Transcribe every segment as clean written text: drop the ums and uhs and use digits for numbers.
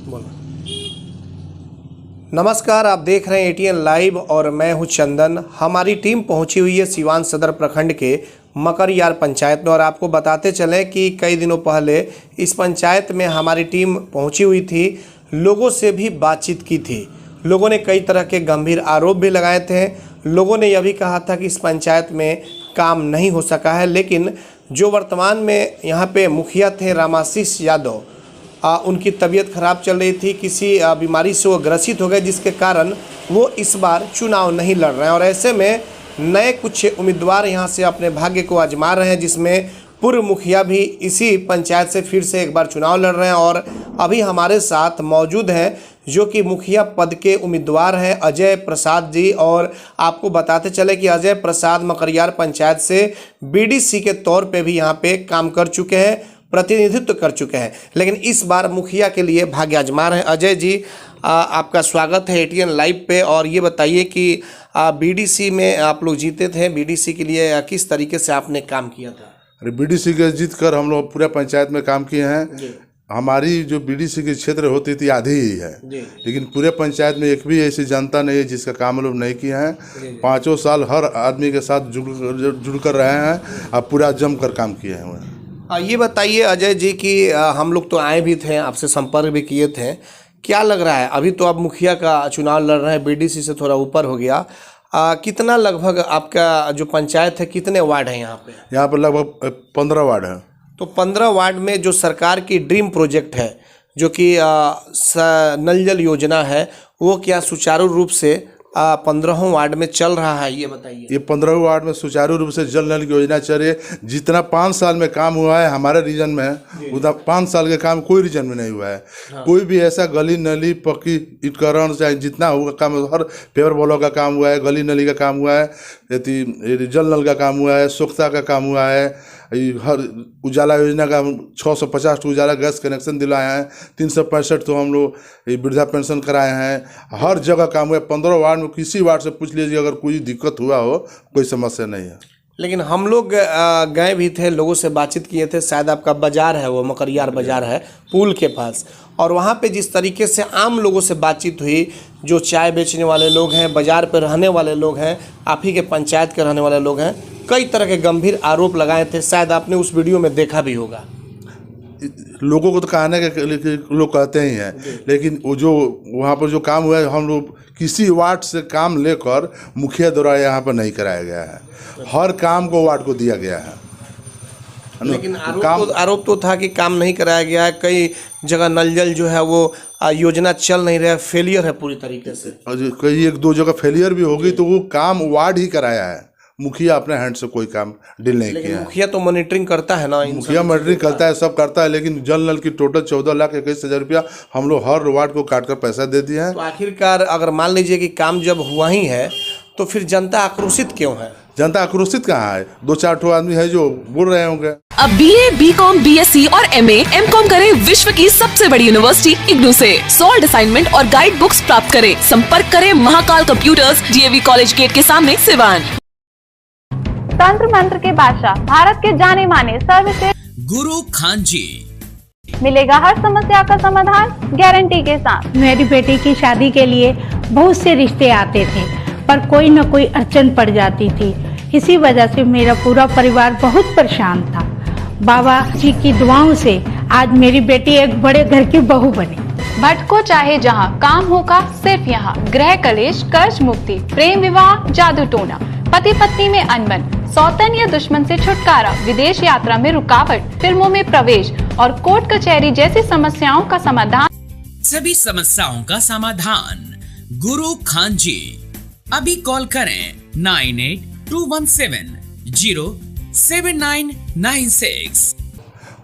बोलो। नमस्कार, आप देख रहे हैं एटीएन लाइव और मैं हूं चंदन। हमारी टीम पहुंची हुई है सिवान सदर प्रखंड के मकरयार पंचायत में और आपको बताते चलें कि कई दिनों पहले इस पंचायत में हमारी टीम पहुंची हुई थी, लोगों से भी बातचीत की थी। लोगों ने कई तरह के गंभीर आरोप भी लगाए थे। लोगों ने यह भी कहा था कि इस पंचायत में काम नहीं हो सका है, लेकिन जो वर्तमान में यहाँ पे मुखिया थे रामाशीष यादव, उनकी तबीयत खराब चल रही थी, किसी बीमारी से वो ग्रसित हो गए, जिसके कारण वो इस बार चुनाव नहीं लड़ रहे हैं। और ऐसे में नए कुछ उम्मीदवार यहाँ से अपने भाग्य को आजमा रहे हैं, जिसमें पूर्व मुखिया भी इसी पंचायत से फिर से एक बार चुनाव लड़ रहे हैं। और अभी हमारे साथ मौजूद हैं जो कि मुखिया पद के उम्मीदवार हैं अजय प्रसाद जी। और आपको बताते चले कि अजय प्रसाद मकरयार पंचायत से बीडीसी के तौर पे भी यहाँ पे काम कर चुके हैं, प्रतिनिधित्व कर चुके हैं, लेकिन इस बार मुखिया के लिए भाग्य आजमा रहे हैं। अजय जी, आपका स्वागत है एटीएन लाइव पे। और ये बताइए कि बीडीसी में आप लोग जीते थे, बीडीसी के लिए किस तरीके से आपने काम किया था? अरे बीडीसी के जीत कर हम लोग पूरे पंचायत में काम किए हैं। हमारी जो बीडीसी के क्षेत्र होती थी आधी ही है, लेकिन पूरे पंचायत में एक भी ऐसी जनता नहीं है जिसका काम हम लोग नहीं किए हैं। 5 साल हर आदमी के साथ जुड़ कर रहे हैं और पूरा जम कर काम किए हैं। ये बताइए अजय जी कि हम लोग तो आए भी थे, आपसे संपर्क भी किए थे, क्या लग रहा है अभी तो आप मुखिया का चुनाव लड़ रहे हैं, बीडीसी से थोड़ा ऊपर हो गया, कितना लगभग आपका जो पंचायत है कितने वार्ड हैं यहाँ पे? यहाँ पर लगभग 15 वार्ड है। तो 15 वार्ड में जो सरकार की ड्रीम प्रोजेक्ट है जो कि नल जल योजना है, वो क्या सुचारू रूप से 15 वार्ड में चल रहा है, ये बताइए। ये 15 वार्ड में सुचारू रूप से जल नल की योजना चल रही है। जितना 5 साल में काम हुआ है हमारे रीजन में, उतना 5 साल के काम कोई रीजन में नहीं हुआ है। कोई भी ऐसा गली नली पक्की ईटकरण चाहे जितना हुआ काम, हर पेपर ब्लॉक का काम हुआ है, गली नली का काम हुआ है, जल नल का काम हुआ है, स्वच्छता का काम हुआ है, हर उजाला योजना का 650 उजाला गैस कनेक्शन दिलाए हैं, 365 तो हम लोग वृद्धा पेंशन कराए हैं। हर जगह काम हुआ है। 15 वार्ड में किसी वार्ड से पूछ लीजिए, अगर कोई दिक्कत हुआ हो कोई समस्या नहीं है। लेकिन हम लोग गए भी थे, लोगों से बातचीत किए थे, शायद आपका बाज़ार है वो मकरयार बाज़ार है पुल के पास, और वहाँ पे जिस तरीके से आम लोगों से बातचीत हुई, जो चाय बेचने वाले लोग हैं, बाज़ार पे रहने वाले लोग हैं, आप ही के पंचायत के रहने वाले लोग हैं, कई तरह के गंभीर आरोप लगाए थे, शायद आपने उस वीडियो में देखा भी होगा। लोगों को तो कहने के लोग कहते ही हैं, लेकिन वो जो वहाँ पर जो काम हुआ है, हम लोग किसी वार्ड से काम लेकर मुखिया द्वारा यहाँ पर नहीं कराया गया है। हर काम को वार्ड को दिया गया है। लेकिन आरोप तो था कि काम नहीं कराया गया है, कई जगह नल जल जो है वो योजना चल नहीं रहा है, फेलियर है पूरी तरीके से। कई 1-2 जगह फेलियर भी होगी, तो वो काम वार्ड ही कराया है, मुखिया अपने हैंड से कोई काम डील नहीं किया है। मुखिया तो मॉनिटरिंग करता है ना, मुखिया मॉनिटरिंग करता है, सब करता है, लेकिन जल नल की टोटल 14,21,000 रुपया हम लोग हर वार्ड को काट कर पैसा दे दिए हैं। तो आखिरकार अगर मान लीजिए कि काम जब हुआ ही है, तो फिर जनता आक्रोशित क्यों है? जनता आक्रोशित कहाँ है? 2-4 आदमी है जो बोल रहे होंगे। अब BA, BCom, BSc और MA, MCom करें विश्व की सबसे बड़ी यूनिवर्सिटी इग्नू से। सॉल्ड असाइनमेंट और गाइड बुक्स प्राप्त करें। संपर्क करें Mahakal computers, DAV college gate के सामने, सिवान। तंत्र मंत्र के बादशाह, भारत के जाने माने सर्वश्रेष्ठ गुरु खान जी, मिलेगा हर समस्या का समाधान गारंटी के साथ। मेरी बेटी की शादी के लिए बहुत से रिश्ते आते थे, पर कोई न कोई अड़चन पड़ जाती थी। इसी वजह से मेरा पूरा परिवार बहुत परेशान था। बाबा जी की दुआओं से आज मेरी बेटी एक बड़े घर की बहू बनी। भटको चाहे जहां, काम होगा सिर्फ यहाँ। गृह कलेश, कर्ज मुक्ति, प्रेम विवाह, जादू टोना, पति पत्नी में अनबन, सौतन या दुश्मन से छुटकारा, विदेश यात्रा में रुकावट, फिल्मों में प्रवेश और कोर्ट कचहरी जैसी समस्याओं का समाधान। सभी समस्याओं का समाधान गुरु खान जी। अभी कॉल करें 9821707996।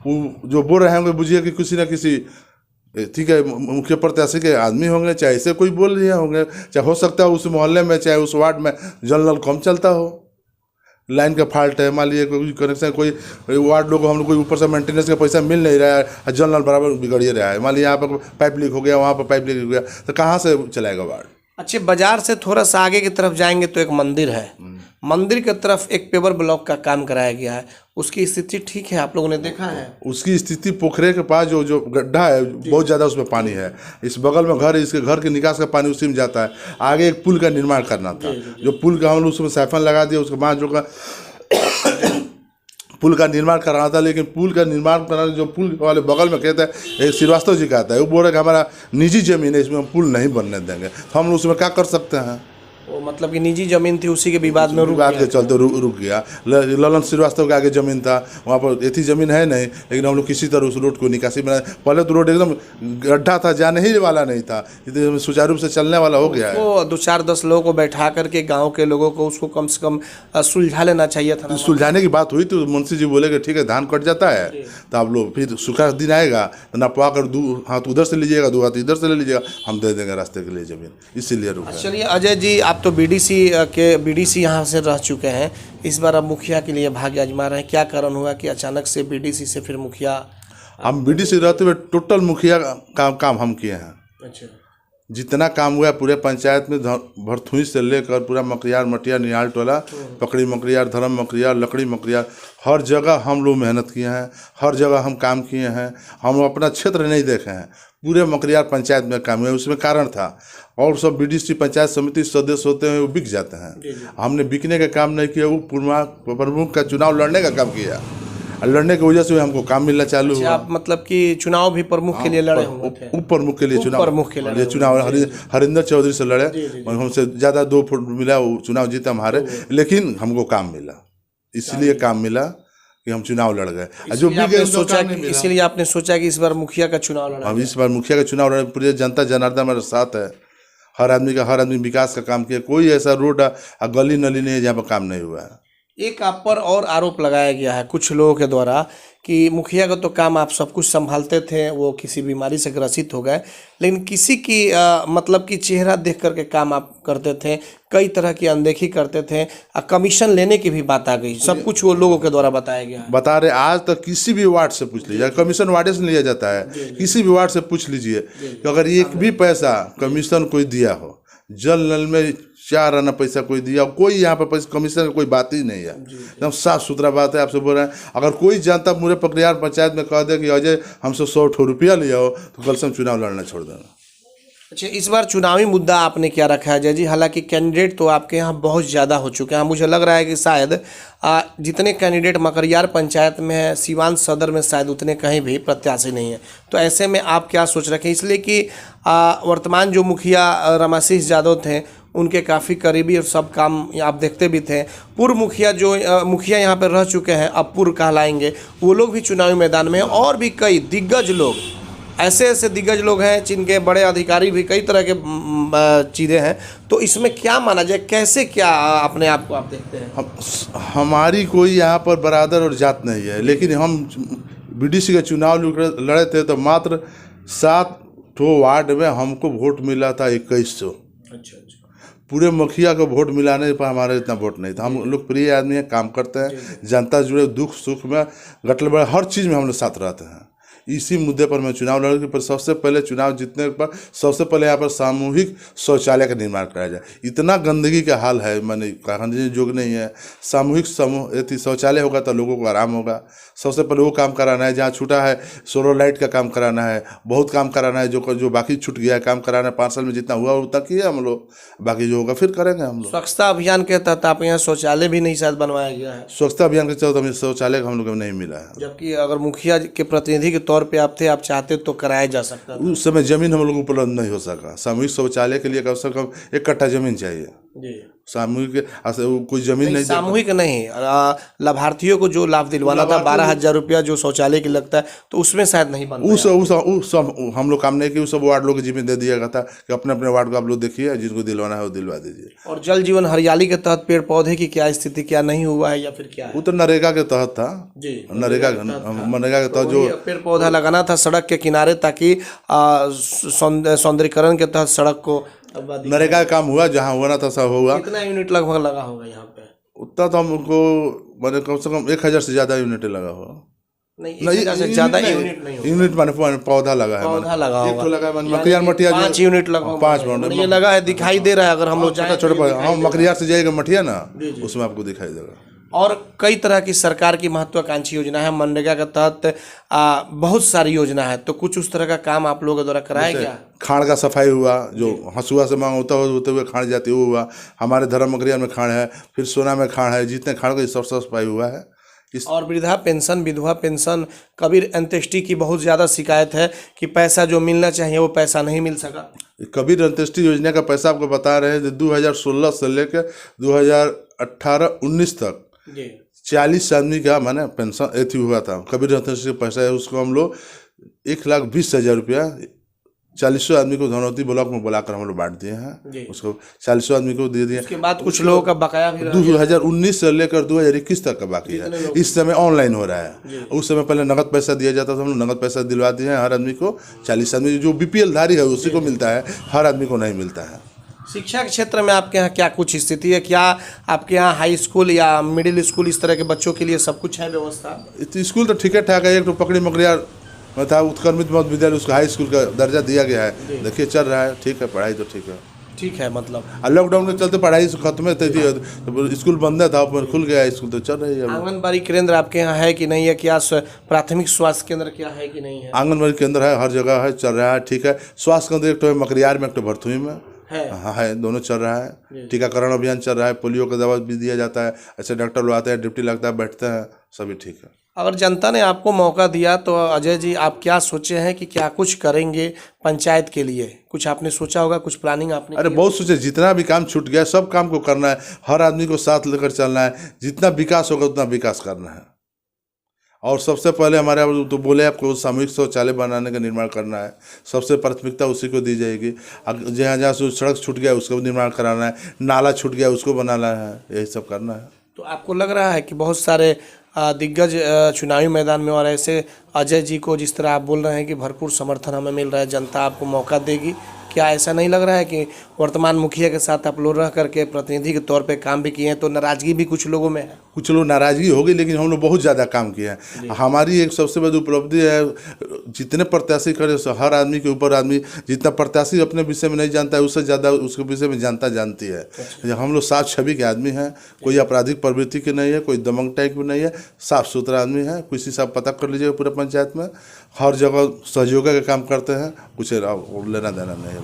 वो जो बोल रहे होंगे बुझिए कि किसी न किसी ठीक है मुख्य प्रत्याशी के आदमी होंगे, चाहे ऐसे कोई बोल रहे होंगे, चाहे हो सकता है उस मोहल्ले में चाहे उस वार्ड में जल नल कम चलता हो, लाइन का फॉल्ट है, मान लीजिए कोई कनेक्शन, कोई वार्ड लोग हम लोग कोई ऊपर से मेंटेनेंस का पैसा मिल नहीं रहा है, जल नल बराबर बिगड़ ही रहा है। मान लीजिए यहाँ पर पाइप लीक हो गया, वहाँ पर पाइप लीक हो गया, तो कहाँ से चलाएगा वार्ड? अच्छे, बाजार से थोड़ा सा आगे की तरफ जाएंगे तो एक मंदिर है, मंदिर की तरफ एक पेवर ब्लॉक का काम कराया गया है, उसकी स्थिति ठीक है, आप लोगों ने देखा है? उसकी स्थिति पोखरे के पास जो गड्ढा है बहुत ज़्यादा उसमें पानी है। इस बगल में घर है, इसके घर के निकास का पानी उसी में जाता है। आगे एक पुल का निर्माण करना था, जो पुल का हम लोग उसमें साइफन लगा दिया, उसके बाद जो का पुल का निर्माण कराना था। लेकिन पुल का निर्माण कराने जो पुल वाले बगल में कहता है, एक श्रीवास्तव जी कहता है, वो बोल रहे कि हमारा निजी ज़मीन है, इसमें हम पुल नहीं बनने देंगे। तो हम लोग उसमें क्या कर सकते हैं? वो मतलब कि निजी जमीन थी, उसी के विवाद में विवाद के चलते रुक गया। ललन श्रीवास्तव के आगे ज़मीन था, वहाँ पर इतनी ज़मीन है नहीं, लेकिन हम लोग किसी तरह उस रोड को निकासी बनाए। पहले तो रोड एकदम गड्ढा था, जाने ही वाला नहीं था, इतने सुचारू रूप से चलने वाला हो गया है। तो 2-4-10 लोगों को बैठा करके गांव के लोगों को उसको कम से कम सुलझा लेना चाहिए था। सुलझाने की बात हुई तो मुंशी जी बोले कि ठीक है, धान कट जाता है तो आप लोग फिर सूखा दिन आएगा तो नपवा कर 2 हाथ उधर से लीजिएगा, 2 हाथ इधर से ले लीजिएगा, हम दे देंगे रास्ते के लिए ज़मीन, इसीलिए रुका। चलिए अजय जी, आप तो बीडीसी यहाँ से रह चुके हैं, इस बार अब मुखिया के लिए भाग्य आजमा रहे हैं। क्या कारण हुआ कि अचानक से बीडीसी से फिर मुखिया? हम बीडीसी रहते हुए टोटल मुखिया का काम हम किए हैं। अच्छा। जितना काम हुआ पूरे पंचायत में, भरथुई से लेकर पूरा मकरियार, मटिया, निहाल टोला, पकड़ी मकरियार, धर्म मकरियार, लकड़ी मकरियार, हर जगह हम लोग मेहनत किए हैं, हर जगह हम काम किए हैं। हम अपना क्षेत्र नहीं देखे हैं, पूरे मकरियार पंचायत में काम हुआ। उसमें कारण था, और सब बीडीसी पंचायत समिति सदस्य होते हैं वो बिक जाते हैं। हमने बिकने का काम नहीं किया, वो प्रमुख का चुनाव लड़ने का काम किया, और लड़ने की वजह से हमको काम मिलना चालू हुआ। आप मतलब कि चुनाव भी प्रमुख के लिए लड़े हुए थे? उप प्रमुख के लिए चुनाव हरिंदर चौधरी से लड़े, और हमसे ज़्यादा 2 फुट मिला, वो चुनाव जीता हमारे, लेकिन हमको काम मिला, इसलिए काम मिला कि हम चुनाव लड़ गए। जो भी सोचा, इसलिए आपने सोचा कि इस बार मुखिया का चुनाव लड़ा। हम इस बार मुखिया का चुनाव लड़े, पूरी जनता जनार्दन हमारे साथ है। हर आदमी विकास का काम किया, कोई ऐसा रोड गली नली नहीं है जहाँ पर काम नहीं हुआ है। एक आप पर और आरोप लगाया गया है कुछ लोगों के द्वारा कि मुखिया का तो काम आप सब कुछ संभालते थे, वो किसी बीमारी से ग्रसित हो गए, लेकिन किसी की मतलब कि चेहरा देख करके काम आप करते थे, कई तरह की अनदेखी करते थे, कमीशन लेने की भी बात आ गई। सब कुछ वो लोगों के द्वारा बताया गया है। बता रहे, आज तक किसी भी वार्ड से पूछ लीजिए, कमीशन वार्ड से लिया जाता है, किसी भी वार्ड से पूछ लीजिए कि अगर एक भी पैसा कमीशन कोई दिया हो, जल नल में 4 आना पैसा कोई दिया, कोई यहाँ पर पैसा कमीशन का कोई बात ही नहीं है, एकदम साफ सुथरा बात है। आपसे बोल रहे हैं, अगर कोई जनता पूरे पकड़ियार पंचायत में कह दे कि अजय हमसे 100 रुपया लिया हो, तो कल से हम चुनाव लड़ना छोड़ देना। अच्छा, इस बार चुनावी मुद्दा आपने क्या रखा है अजय जी? हालांकि कैंडिडेट तो आपके यहाँ बहुत ज़्यादा हो चुके हैं, मुझे लग रहा है कि शायद जितने कैंडिडेट मकरियार पंचायत में है, सीवान सदर में शायद उतने कहीं भी प्रत्याशी नहीं है। तो ऐसे में आप क्या सोच रखे हैं? इसलिए कि वर्तमान जो मुखिया रमाशीष यादव थे, उनके काफ़ी करीबी और सब काम आप देखते भी थे। पूर्व मुखिया जो मुखिया यहाँ पर रह चुके हैं, अब पूर्व कहलाएंगे, वो लोग भी चुनावी मैदान में हैं, और भी कई दिग्गज लोग, ऐसे दिग्गज लोग हैं जिनके बड़े अधिकारी भी, कई तरह के चीज़ें हैं। तो इसमें क्या माना जाए, कैसे क्या अपने आप को आप देखते हैं? हमारी कोई यहाँ पर बरादर और जात नहीं है, लेकिन हम बीडीसी का चुनाव लड़े थे तो मात्र 7 वार्ड में हमको वोट मिला था 2100। अच्छा। पूरे मुखिया को वोट मिलाने पर हमारा इतना वोट नहीं था। हम लोग प्रिय आदमी हैं, काम करते हैं, जनता जुड़े, दुख सुख में, गटल हर चीज़ में हम लोग साथ रहते हैं। इसी मुद्दे पर मैं चुनाव लड़ने पर सबसे पहले चुनाव जीतने पर सबसे पहले यहाँ पर सामूहिक शौचालय का निर्माण कराया जाए। इतना गंदगी का हाल है, मैंने कहने जोग नहीं है। सामूहिक शौचालय होगा तो लोगों को आराम होगा। सबसे पहले वो काम कराना है। जहाँ छूटा है सोलर लाइट का काम कराना है, बहुत काम कराना है। जो बाकी छूट गया है काम कराना है, 5 साल में जितना हुआ उतना किया हम लोग, बाकी जो होगा फिर करेंगे हम लोग। स्वच्छता अभियान के तहत आप यहाँ शौचालय भी नहीं शायद बनवाया गया है? स्वच्छता अभियान के तहत हमें शौचालय हम लोग को नहीं मिला है। जबकि अगर मुखिया के प्रतिनिधि के तौर पे आप थे, आप चाहते तो कराया जा सकता था। उस समय जमीन हम लोग उपलब्ध नहीं हो सका। सामूहिक शौचालय के लिए कम से कम 1 कट्ठा जमीन चाहिए जी। सामूहिक कोई जमीन नहीं, सामूहिक नहीं, लाभार्थियों को जो लाभ दिलवाना था 12,000 रुपया जो शौचालय की लगता है, तो उसमें शायद नहीं बन उस सब हम लोग काम नहीं किए। उस सब वार्ड लोग की जिम्मे दे दिया गया था कि अपने अपने वार्ड को आप लोग देखिए, जिनको दिलवाना है वो दिलवा दीजिए। और जल जीवन हरियाली के तहत पेड़ पौधे की क्या स्थिति, क्या नहीं हुआ है या फिर क्या है? वो तो नरेगा के तहत था जी, नरेगा के तहत जो पेड़ पौधा लगाना था सड़क के किनारे, ताकि सौंदर्यीकरण के तहत सड़क को, नरेगा का काम हुआ, जहाँ होना था सब हुआ। कितना यूनिट लगभग लगा होगा यहाँ पे? उतना तो हमको मैंने कम से कम 1000 से ज़्यादा यूनिट लगा हुआ। नहीं ज़्यादा यूनिट नहीं, यूनिट माने पौधा लगा है, पौधा लगा होगा, मकरियार 5 यूनिट लगा, 5 यूनिट ये लगा है, दिखाई दे रहा है। अगर हम लोग छोटे हम मकरियार से जाएगा मठिया ना, उसमें आपको दिखाई देगा। और कई तरह की सरकार की महत्वाकांक्षी योजना है, मनरेगा के तहत बहुत सारी योजना है, तो कुछ उस तरह का काम आप लोगों के द्वारा कराया गया? खाड़ का सफाई हुआ, जो हंसुआ से मांग होते हुए खाड़ जाती है वो हुआ। हमारे धर्म मकरिया में खाड़ है, फिर सोना में खाड़ है, जितने खाड़ का सब सफाई हुआ है। और वृद्धा पेंशन, विधवा पेंशन, कबीर अंत्येष्टि की बहुत ज़्यादा शिकायत है कि पैसा जो मिलना चाहिए वो पैसा नहीं मिल सका। कबीर अंत्येष्टि योजना का पैसा आपको बता रहे हैं 2016 से लेकर 2018-19 तक 40 आदमी का मैंने पेंशन एथी हुआ था। कबीर अंत्येष्टि का पैसा है, उसको हम लोग 1,20,000 रुपया 40 आदमी को धनौती ब्लॉक में बुलाकर हम लोग बांट दिए हैं। उसको 40 आदमी को दे दिए। उसके बाद कुछ लोगों का बकाया भी 2019 से लेकर 2021 तक का बाकी है। इस समय ऑनलाइन हो रहा है। उस समय पहले नगद पैसा दिया जाता था, हम लोग नगद पैसा दिलवा दिए हैं हर आदमी को। 40 आदमी जो BPL धारी है उसी को मिलता है, हर आदमी को नहीं मिलता है। शिक्षा के क्षेत्र में आपके यहाँ क्या कुछ स्थिति है? क्या आपके यहाँ हाई स्कूल या मिडिल स्कूल इस तरह के बच्चों के लिए सब कुछ है व्यवस्था? स्कूल तो ठीक ठाक है। एक तो पकड़ी मकड़िया था उत्क्रमित मध्य विद्यालय, उसको हाई स्कूल का दर्जा दिया गया है। देखिए चल रहा है, ठीक है, पढ़ाई तो ठीक है मतलब। लॉकडाउन के चलते पढ़ाई खत्म थी, तो स्कूल बंद था, खुल गया स्कूल तो चल रही है। आंगनबाड़ी केंद्र आपके यहाँ है कि नहीं है? क्या प्राथमिक स्वास्थ्य केंद्र क्या है कि नहीं है? आंगनबाड़ी केंद्र है, हर जगह है, चल रहा है, ठीक है। स्वास्थ्य केंद्र एक तो है मकरियार में, एक तो भरथुई में है, दोनों चल रहा है। टीकाकरण अभियान चल रहा है, पोलियो का दवा भी दिया जाता है। ऐसे डॉक्टर लोग आते हैं, ड्यूटी लगता है, बैठते हैं, सभी ठीक है। अगर जनता ने आपको मौका दिया तो अजय जी आप क्या सोचे हैं कि क्या कुछ करेंगे पंचायत के लिए? कुछ आपने सोचा होगा, कुछ प्लानिंग आपने? अरे बहुत सोचे, जितना भी काम छूट गया सब काम को करना है, हर आदमी को साथ लेकर चलना है। जितना विकास होगा उतना विकास करना है। और सबसे पहले हमारे तो बोले आपको सामूहिक शौचालय बनाने का निर्माण करना है, सबसे प्राथमिकता उसी को दी जाएगी। जहाँ जहाँ से सड़क छूट गया उसको निर्माण कराना है, नाला छूट गया उसको बनाना है, यही सब करना है। तो आपको लग रहा है कि बहुत सारे दिग्गज चुनावी मैदान में और ऐसे अजय जी को जिस तरह आप बोल रहे हैं कि भरपूर समर्थन हमें मिल रहा है, जनता आपको मौका देगी, क्या ऐसा नहीं लग रहा है कि वर्तमान मुखिया के साथ आप लोग रह करके प्रतिनिधि के तौर पे काम भी किए हैं तो नाराजगी भी कुछ लोगों में है? कुछ लोग नाराजगी होगी, लेकिन हम लोग बहुत ज़्यादा काम किए हैं। हमारी एक सबसे बड़ी उपलब्धि है, जितने प्रत्याशी खड़े हर आदमी के ऊपर आदमी, जितना प्रत्याशी अपने विषय में नहीं जानता है उससे ज़्यादा उसके विषय में जनता जानती है। हम लोग साफ छवि के आदमी हैं, कोई आपराधिक प्रवृत्ति के नहीं है, कोई दमंग टाइप भी नहीं है, साफ सुथरा आदमी है। किसी से आप पता कर लीजिएगा पूरे पंचायत में, हर जगह सहयोग का काम करते हैं, कुछ लेना देना नहीं है।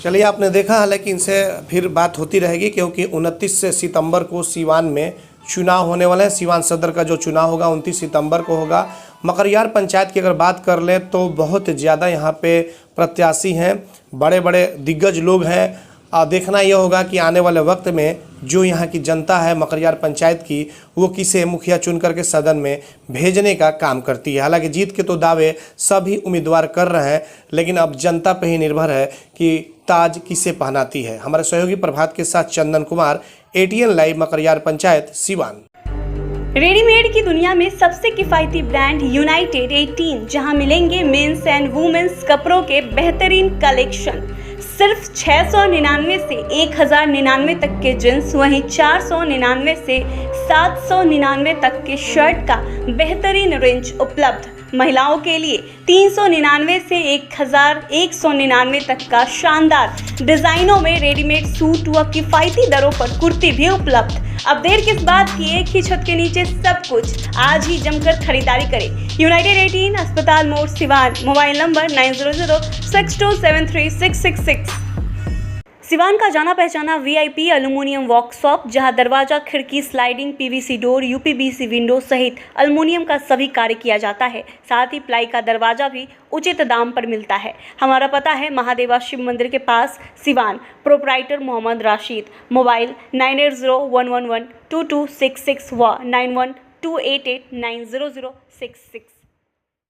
चलिए आपने देखा, हालांकि इनसे फिर बात होती रहेगी क्योंकि 29 सितंबर को सीवान में चुनाव होने वाले हैं। सीवान सदर का जो चुनाव होगा 29 सितंबर को होगा। मकरियार पंचायत की अगर बात कर लें तो बहुत ज़्यादा यहाँ पे प्रत्याशी हैं, बड़े बड़े दिग्गज लोग हैं। देखना यह होगा कि आने वाले वक्त में जो यहाँ की जनता है मकरियार पंचायत की, वो किसे मुखिया चुन करके सदन में भेजने का काम करती है। हालांकि जीत के तो दावे सभी उम्मीदवार कर रहे हैं, लेकिन अब जनता पे ही निर्भर है कि ताज किसे पहनाती है। हमारे सहयोगी प्रभात के साथ Chandan Kumar, ATN live, Makariyar panchayat, Siwan. Readymade की दुनिया में सबसे किफायती ब्रांड यूनाइटेड 18, जहां मिलेंगे मेंस एंड वुमेन्स कपड़ों के बेहतरीन कलेक्शन। सिर्फ 699 से 1099 तक के जींस, वहीं 499 से 799 तक के शर्ट का बेहतरीन रेंज उपलब्ध। महिलाओं के लिए 399 से 1199 तक का शानदार डिजाइनों में रेडीमेड सूट व किफायती दरों पर कुर्ती भी उपलब्ध। अब देर किस बात की, एक ही छत के नीचे सब कुछ। आज ही जमकर खरीदारी करें। यूनाइटेड 18, अस्पताल मोड़, सिवान। Mobile number 9006273666। सिवान का जाना पहचाना VIP एल्युमिनियम वर्कशॉप, जहां दरवाजा, खिड़की, sliding, PVC door, UPVC window सहित एल्युमिनियम का सभी कार्य किया जाता है। साथ ही प्लाई का दरवाजा भी उचित दाम पर मिलता है। हमारा पता है महादेवा शिव मंदिर के पास, सिवान। प्रोपराइटर मोहम्मद राशिद। मोबाइल 9801112266 व 9128890066।